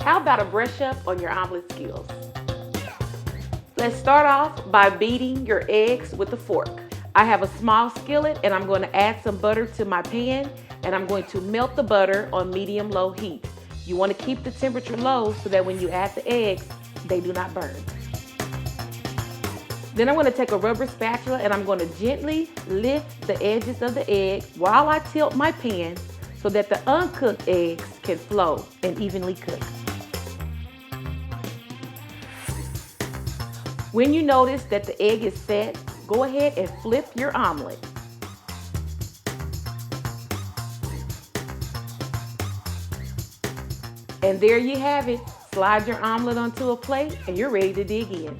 How about a brush up on your omelet skills? Let's start off by beating your eggs with a fork. I have a small skillet and I'm going to add some butter to my pan and I'm going to melt the butter on medium-low heat. You want to keep the temperature low so that when you add the eggs, they do not burn. Then I'm going to take a rubber spatula and I'm going to gently lift the edges of the egg while I tilt my pan so that the uncooked eggs can flow and evenly cook. When you notice that the egg is set, go ahead and flip your omelet. And there you have it. Slide your omelet onto a plate and you're ready to dig in.